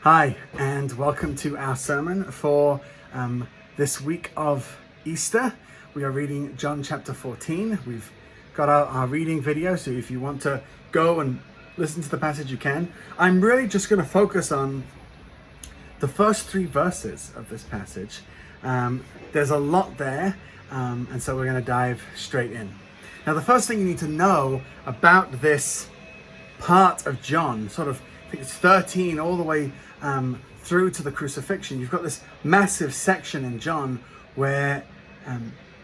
Hi, and welcome to our sermon for this week of Easter. We are reading John chapter 14. We've got our reading video, so if you want to go and listen to the passage, you can. I'm really just going to focus on the first three verses of this passage. There's a lot there, and so we're going to dive straight in. Now, the first thing you need to know about this part of John, I think it's 13 all the way through to the crucifixion. You've got this massive section in John where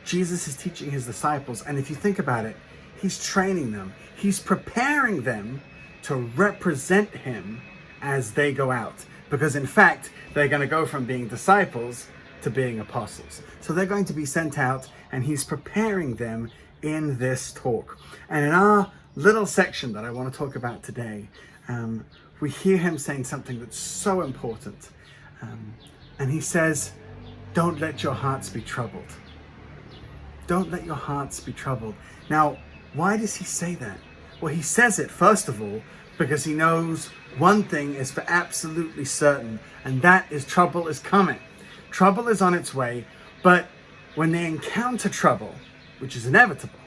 Jesus is teaching his disciples, and if you think about it, he's training them. He's preparing them to represent him as they go out, because in fact, they're going to go from being disciples to being apostles. So they're going to be sent out, and he's preparing them in this talk. And in our little section that I want to talk about today, we hear him saying something that's so important. And he says, don't let your hearts be troubled. Don't let your hearts be troubled. Now, why does he say that? Well, he says it, first of all, because he knows one thing is for absolutely certain, and that is trouble is coming. Trouble is on its way, but when they encounter trouble, which is inevitable,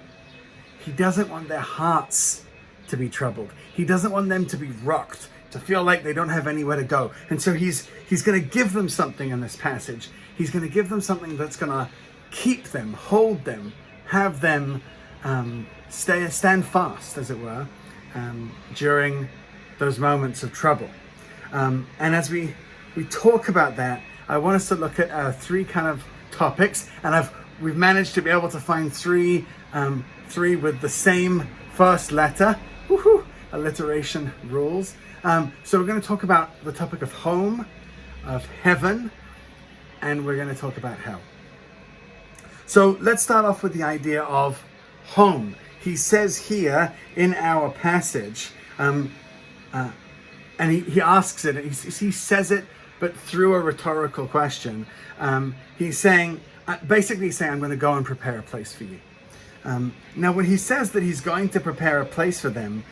he doesn't want their hearts to be troubled. He doesn't want them to be rocked, to feel like they don't have anywhere to go. And so he's going to give them something in this passage. He's going to give them something that's going to keep them, hold them, have them stand fast, as it were, during those moments of trouble. And as we talk about that, I want us to look at three kind of topics, and we've managed to be able to find three with the same first letter. Woohoo! Alliteration rules. So we're going to talk about the topic of home, of heaven, and we're going to talk about hell. So let's start off with the idea of home. He says here in our passage, and he asks it, he says it, but through a rhetorical question. He's saying, basically saying, I'm going to go and prepare a place for you. Now, when he says that he's going to prepare a place for them,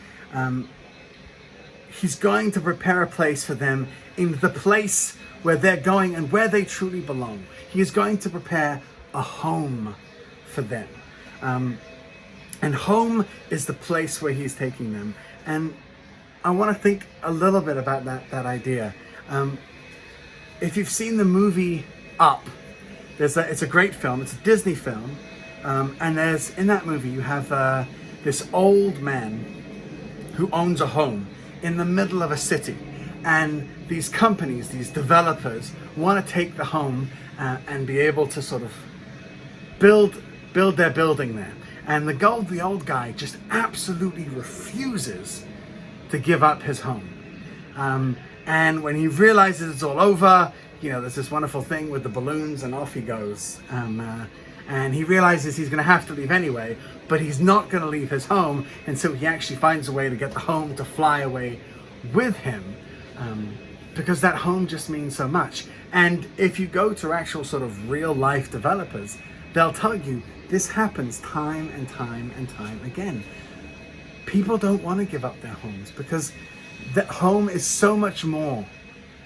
he's going to prepare a place for them in the place where they're going and where they truly belong. He is going to prepare a home for them. And home is the place where he's taking them. And I want to think a little bit about that idea. If you've seen the movie Up, it's a great film. It's a Disney film. And in that movie, you have this old man who owns a home in the middle of a city. And these companies, these developers, want to take the home and be able to sort of build their building there. And the old guy just absolutely refuses to give up his home. And when he realizes it's all over, there's this wonderful thing with the balloons, and off he goes. And he realizes he's going to have to leave anyway, but he's not going to leave his home, and so he actually finds a way to get the home to fly away with him, because that home just means so much. And if you go to actual sort of real life developers, they'll tell you this happens time and time and time again. People don't want to give up their homes because that home is so much more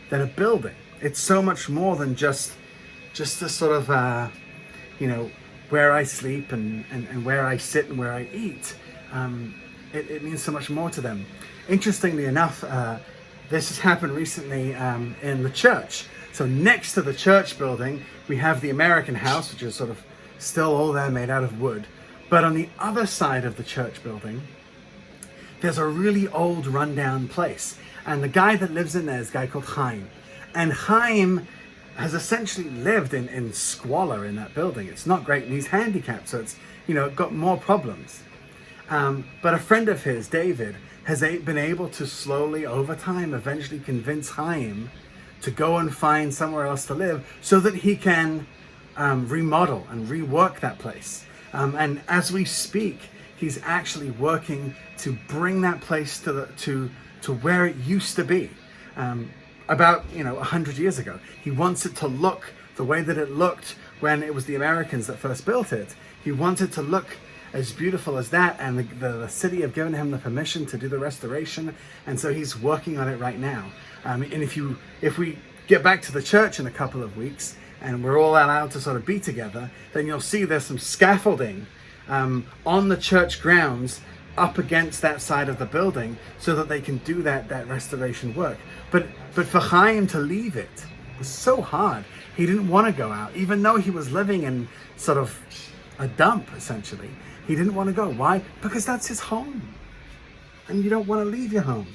than a building. It's so much more than just this sort of where I sleep and where I sit and where I eat. It means so much more to them. Interestingly enough, this has happened recently in the church. So next to the church building, we have the American House, which is sort of still all there made out of wood. But on the other side of the church building, there's a really old rundown place. And the guy that lives in there is a guy called Chaim. And Chaim has essentially lived in squalor in that building. It's not great, and he's handicapped, so it's got more problems. But a friend of his, David, has been able to slowly, over time, eventually convince Chaim to go and find somewhere else to live so that he can remodel and rework that place. And as we speak, he's actually working to bring that place to where it used to be. About 100 years ago. He wants it to look the way that it looked when it was the Americans that first built it. He wants it to look as beautiful as that, and the city have given him the permission to do the restoration, and so he's working on it right now. And if we get back to the church in a couple of weeks, and we're all allowed to sort of be together, then you'll see there's some scaffolding on the church grounds up against that side of the building so that they can do that restoration work. But for Chaim to leave it was so hard. He didn't want to go out, even though he was living in sort of a dump, essentially. He didn't want to go. Why? Because that's his home. And you don't want to leave your home.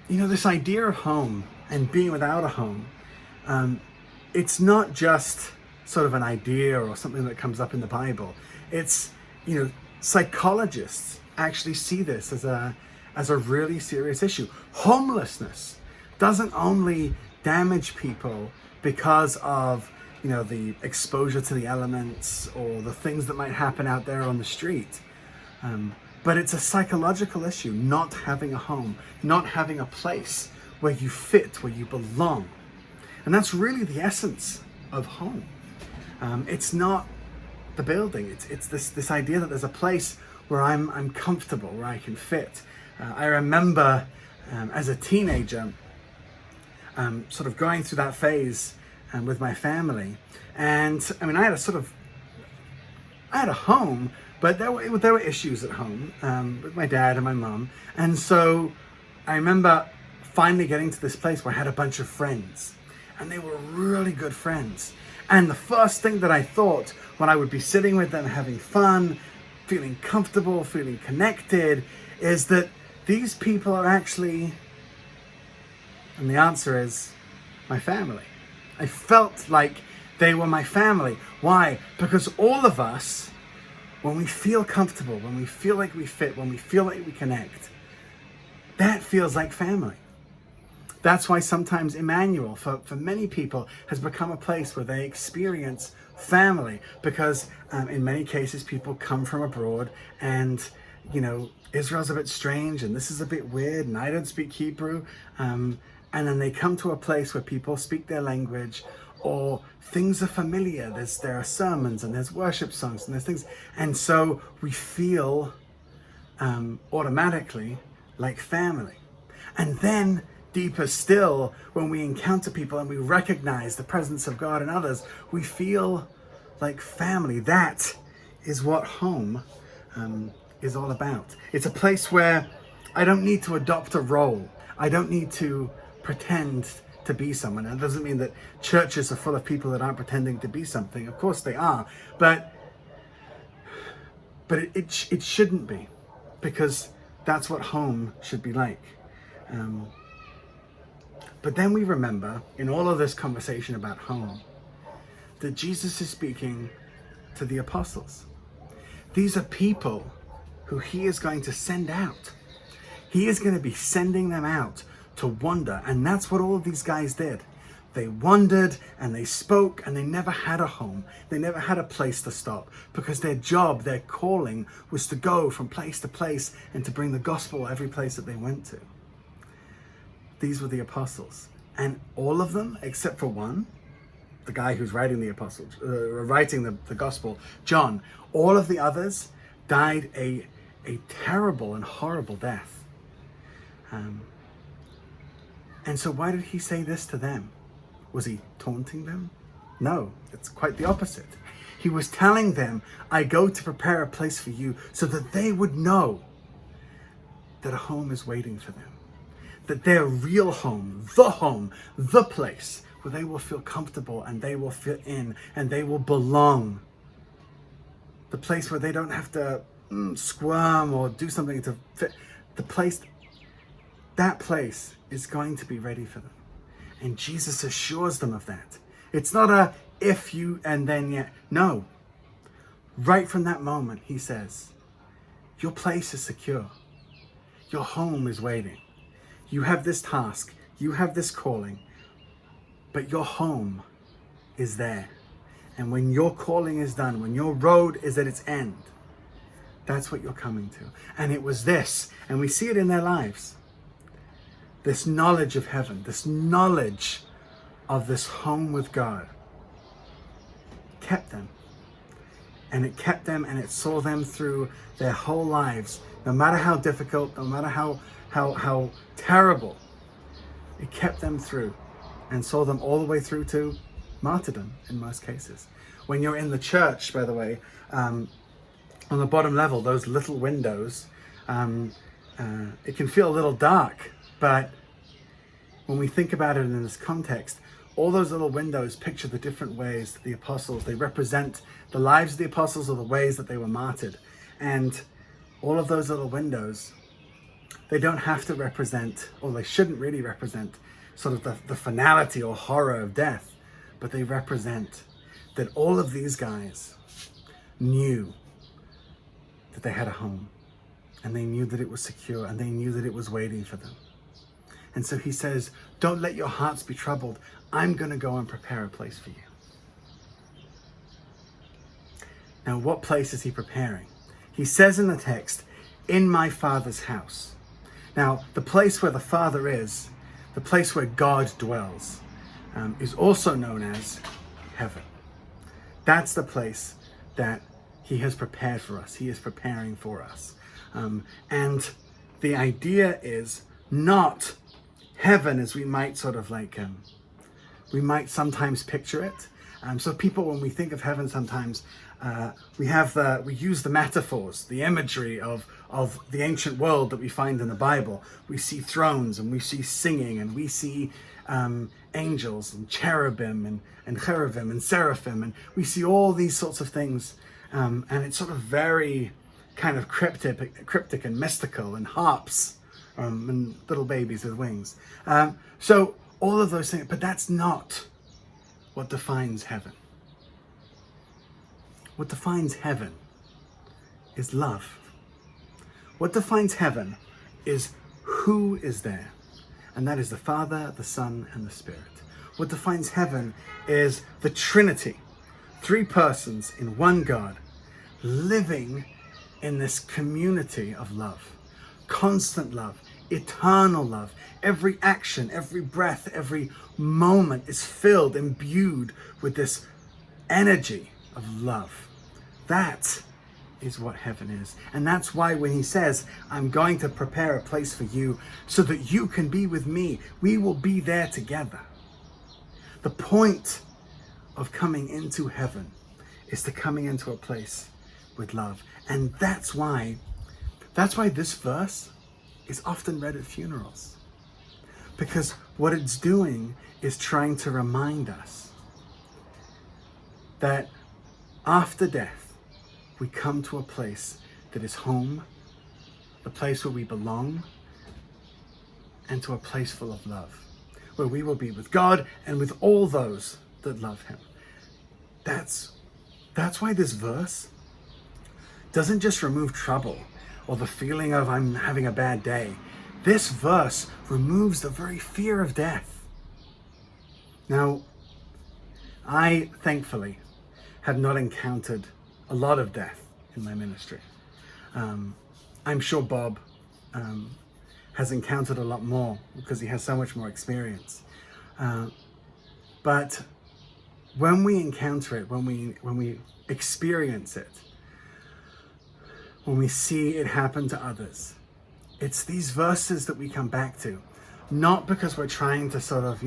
You know, this idea of home and being without a home, it's not just sort of an idea or something that comes up in the Bible. It's, you know, psychologists actually see this as a really serious issue. Homelessness doesn't only damage people because of, you know, the exposure to the elements or the things that might happen out there on the street. But it's a psychological issue, not having a home, not having a place where you fit, where you belong. And that's really the essence of home. It's not the building, it's this idea that there's a place where I'm comfortable, where I can fit. I remember as a teenager, sort of going through that phase with my family. And I mean, I had a home, but there were issues at home with my dad and my mom. And so I remember finally getting to this place where I had a bunch of friends, and they were really good friends. And the first thing that I thought when I would be sitting with them, having fun, feeling comfortable, feeling connected, is that these people are actually, and the answer is, my family. I felt like they were my family. Why? Because all of us, when we feel comfortable, when we feel like we fit, when we feel like we connect, that feels like family. That's why sometimes Emmanuel, for many people, has become a place where they experience family, because in many cases people come from abroad, and, you know, Israel's a bit strange and this is a bit weird and I don't speak Hebrew, and then they come to a place where people speak their language, or things are familiar. There are sermons and there's worship songs and there's things, and so we feel automatically like family. And then deeper still, when we encounter people and we recognize the presence of God in others, we feel like family. That is what home is all about. It's a place where I don't need to adopt a role. I don't need to pretend to be someone. And it doesn't mean that churches are full of people that aren't pretending to be something. Of course they are, but it shouldn't be, because that's what home should be like. But then we remember, in all of this conversation about home, that Jesus is speaking to the apostles. These are people who he is going to send out. He is going to be sending them out to wander. And that's what all of these guys did. They wandered and they spoke, and they never had a home. They never had a place to stop, because their job, their calling, was to go from place to place and to bring the gospel every place that they went to. These were the apostles, and all of them, except for one, the guy who's writing the gospel, John, all of the others died a terrible and horrible death. And so why did he say this to them? Was he taunting them? No, it's quite the opposite. He was telling them, I go to prepare a place for you, so that they would know that a home is waiting for them. That their real home, the place where they will feel comfortable and they will fit in and they will belong. The place where they don't have to squirm or do something to fit. That place is going to be ready for them. And Jesus assures them of that. It's not a if you and then yet. No. Right from that moment, he says, your place is secure. Your home is waiting. You have this task, you have this calling, but your home is there. And when your calling is done, when your road is at its end, that's what you're coming to. And it was this, and we see it in their lives. This knowledge of heaven, this knowledge of this home with God, kept them. and it kept them and it saw them through their whole lives, no matter how difficult, no matter how terrible. It kept them through and saw them all the way through to martyrdom in most cases. When you're in the church, by the way, on the bottom level, those little windows, it can feel a little dark, but when we think about it in this context, all those little windows picture the different ways that the apostles, they represent the lives of the apostles or the ways that they were martyred. And all of those little windows, they don't have to represent, or they shouldn't really represent, sort of the finality or horror of death, but they represent that all of these guys knew that they had a home, and they knew that it was secure, and they knew that it was waiting for them. And so he says, don't let your hearts be troubled. I'm going to go and prepare a place for you. Now, what place is he preparing? He says in the text, in my Father's house. Now, the place where the Father is, the place where God dwells, is also known as heaven. That's the place that he has prepared for us. He is preparing for us. And the idea is not heaven as we might sort of like, we might sometimes picture it. So people, when we think of heaven sometimes, we use the metaphors, the imagery of the ancient world that we find in the Bible. We see thrones and we see singing and we see angels and cherubim and cherubim and seraphim, and we see all these sorts of things, and it's sort of very kind of cryptic and mystical, and harps and little babies with wings. So all of those things, but that's not what defines heaven. What defines heaven is love. What defines heaven is who is there, and that is the Father, the Son, and the Spirit. What defines heaven is the Trinity, three persons in one God, living in this community of love, constant love, eternal love. Every action, every breath, every moment is filled, imbued with this energy of love. That is what heaven is. And that's why when he says, I'm going to prepare a place for you so that you can be with me, we will be there together. The point of coming into heaven is to coming into a place with love. And that's why this verse is often read at funerals. Because what it's doing is trying to remind us that after death, we come to a place that is home, the place where we belong, and to a place full of love, where we will be with God and with all those that love him. That's why this verse doesn't just remove trouble or the feeling of I'm having a bad day. This verse removes the very fear of death. Now, I thankfully have not encountered a lot of death in my ministry. I'm sure Bob has encountered a lot more because he has so much more experience. But when we encounter it, when we experience it, when we see it happen to others, it's these verses that we come back to, not because we're trying to sort of,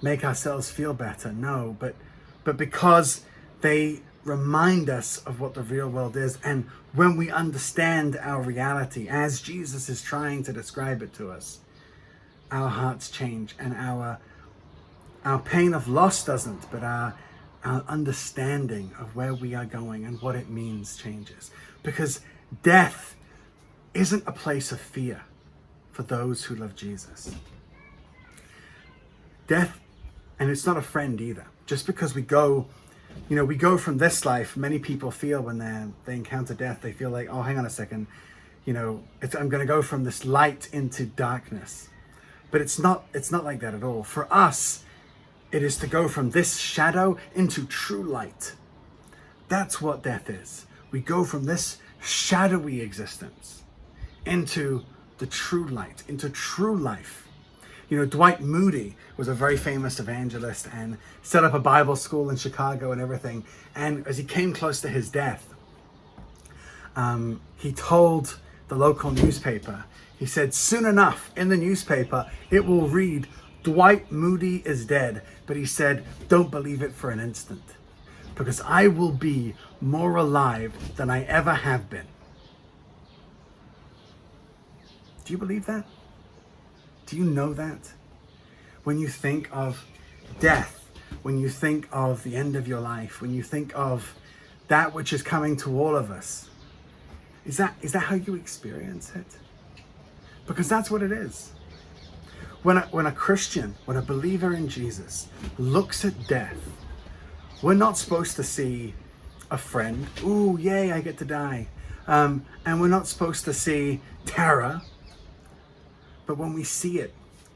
make ourselves feel better, no, but because they remind us of what the real world is. And when we understand our reality as Jesus is trying to describe it to us, our hearts change, and our pain of loss doesn't, but our understanding of where we are going and what it means changes. Because death isn't a place of fear for those who love Jesus. Death, and it's not a friend either. Just because we go from this life, many people feel when they encounter death, they feel like, oh, hang on a second, I'm going to go from this light into darkness. But it's not like that at all. For us, it is to go from this shadow into true light. That's what death is. We go from this shadowy existence into the true light, into true life. You know, Dwight Moody was a very famous evangelist and set up a Bible school in Chicago and everything. And as he came close to his death, he told the local newspaper, he said, soon enough in the newspaper, it will read, Dwight Moody is dead. But he said, don't believe it for an instant, because I will be more alive than I ever have been. Do you believe that? Do you know that? When you think of death, when you think of the end of your life, when you think of that which is coming to all of us, is that how you experience it? Because that's what it is. When a Christian, when a believer in Jesus looks at death, we're not supposed to see a friend, ooh, yay, I get to die. And we're not supposed to see terror. But when we see it,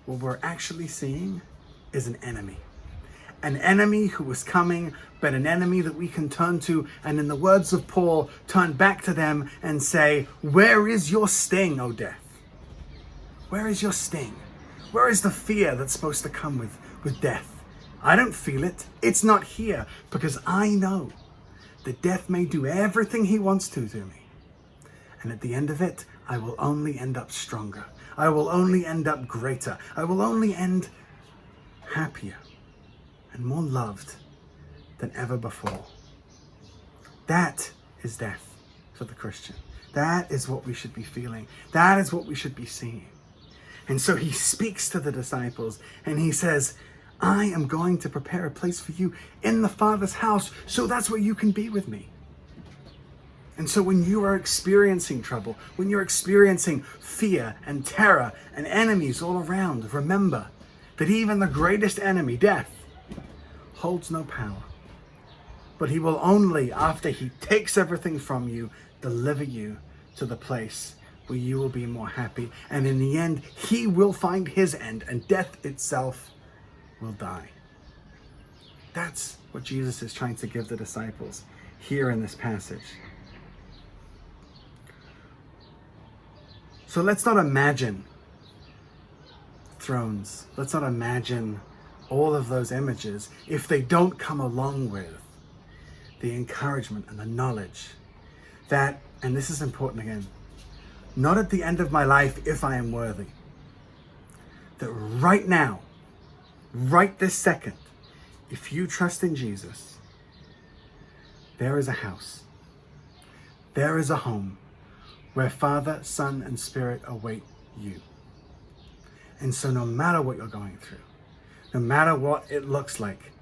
what we're actually seeing is an enemy. An enemy who is coming, but an enemy that we can turn to, and in the words of Paul, turn back to them and say, where is your sting, O death? Where is your sting? Where is the fear that's supposed to come with death? I don't feel it. It's not here, because I know that death may do everything he wants to me. And at the end of it, I will only end up stronger. I will only end up greater. I will only end happier and more loved than ever before. That is death for the Christian. That is what we should be feeling. That is what we should be seeing. And so he speaks to the disciples and he says, I am going to prepare a place for you in the Father's house, so that's where you can be with me. And so when you are experiencing trouble, when you're experiencing fear and terror and enemies all around, remember that even the greatest enemy, death, holds no power. But he will only, after he takes everything from you, deliver you to the place where you will be more happy. And in the end, he will find his end, and death itself will die. That's what Jesus is trying to give the disciples here in this passage. So let's not imagine thrones. Let's not imagine all of those images if they don't come along with the encouragement and the knowledge that, and this is important again, not at the end of my life if I am worthy, that right now, right this second, if you trust in Jesus, there is a house, there is a home where Father, Son, and Spirit await you. And so no matter what you're going through, no matter what it looks like,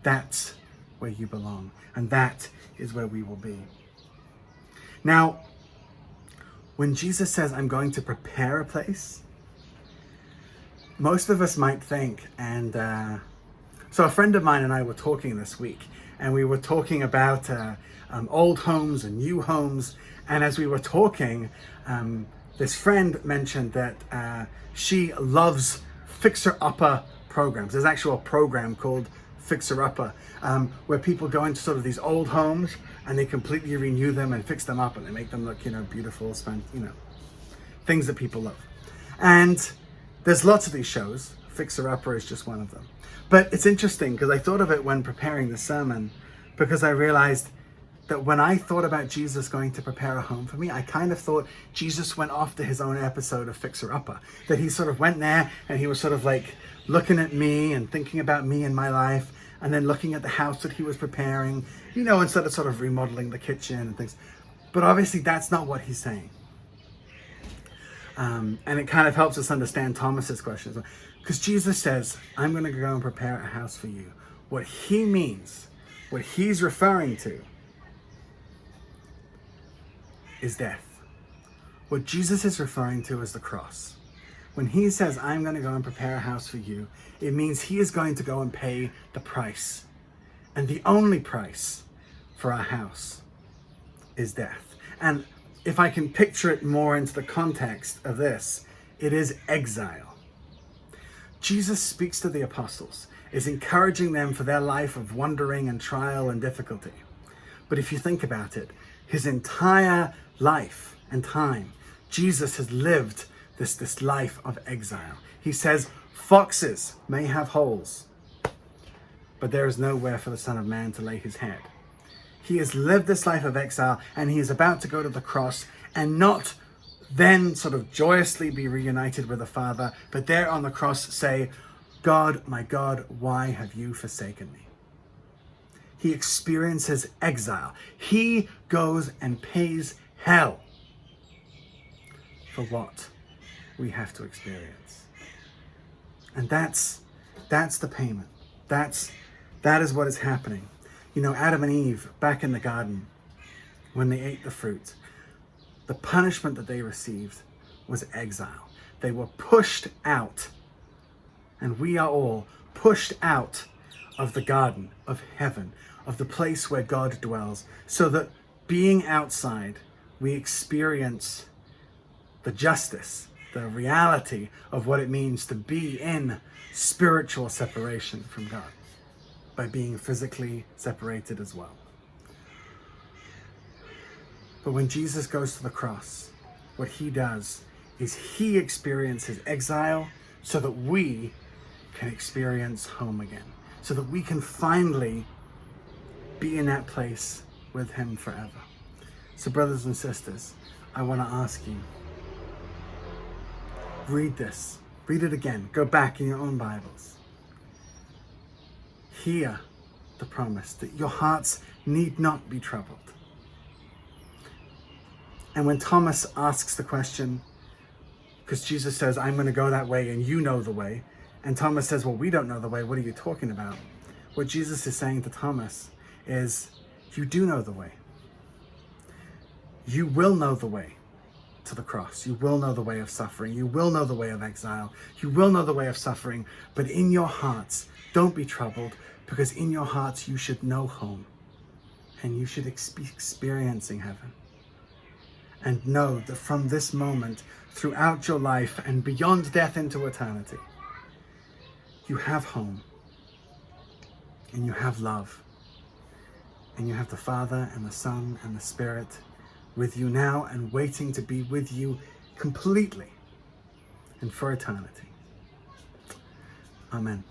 that's where you belong. And that is where we will be. Now, when Jesus says, I'm going to prepare a place, most of us might think, and so a friend of mine and I were talking this week, and we were talking about old homes and new homes. And as we were talking, this friend mentioned that she loves fixer-upper programs. There's actually a program called Fixer-Upper, where people go into sort of these old homes and they completely renew them and fix them up and they make them look, beautiful, things that people love. And there's lots of these shows. Fixer-Upper is just one of them. But it's interesting because I thought of it when preparing the sermon, because I realized that when I thought about Jesus going to prepare a home for me, I kind of thought Jesus went off to his own episode of Fixer Upper. That he sort of went there and he was sort of like looking at me and thinking about me and my life, and then looking at the house that he was preparing, instead of sort of remodeling the kitchen and things. But obviously that's not what he's saying. And it kind of helps us understand Thomas's question. Because Jesus says, I'm going to go and prepare a house for you. What he means, what he's referring to, is death. What Jesus is referring to is the cross. When he says, I'm going to go and prepare a house for you, it means he is going to go and pay the price. And the only price for our house is death. And if I can picture it more into the context of this, it is exile. Jesus speaks to the apostles, is encouraging them for their life of wandering and trial and difficulty. But if you think about it, his entire life and time, Jesus has lived this life of exile. He says, foxes may have holes, but there is nowhere for the Son of Man to lay his head. He has lived this life of exile, and he is about to go to the cross and not then sort of joyously be reunited with the Father, but there on the cross say, God, my God, why have you forsaken me? He experiences exile. He goes and pays hell for what we have to experience. And that's the payment. That is what is happening. You know, Adam and Eve back in the garden, when they ate the fruit, the punishment that they received was exile. They were pushed out. And we are all pushed out of the garden of heaven, of the place where God dwells, so that being outside, we experience the justice, the reality of what it means to be in spiritual separation from God, by being physically separated as well. But when Jesus goes to the cross, what he does is he experiences exile so that we can experience home again, so that we can finally be in that place with him forever. So brothers and sisters, I want to ask you, read this, read it again, go back in your own Bibles. Hear the promise that your hearts need not be troubled. And when Thomas asks the question, because Jesus says, I'm going to go that way and you know the way, and Thomas says, well, we don't know the way, what are you talking about? What Jesus is saying to Thomas is, you do know the way. You will know the way to the cross. You will know the way of suffering. You will know the way of exile. You will know the way of suffering. But in your hearts, don't be troubled, because in your hearts you should know home. And you should be experiencing heaven. And know that from this moment, throughout your life and beyond death into eternity, you have home. And you have love. And you have the Father and the Son and the Spirit with you now and waiting to be with you completely and for eternity. Amen.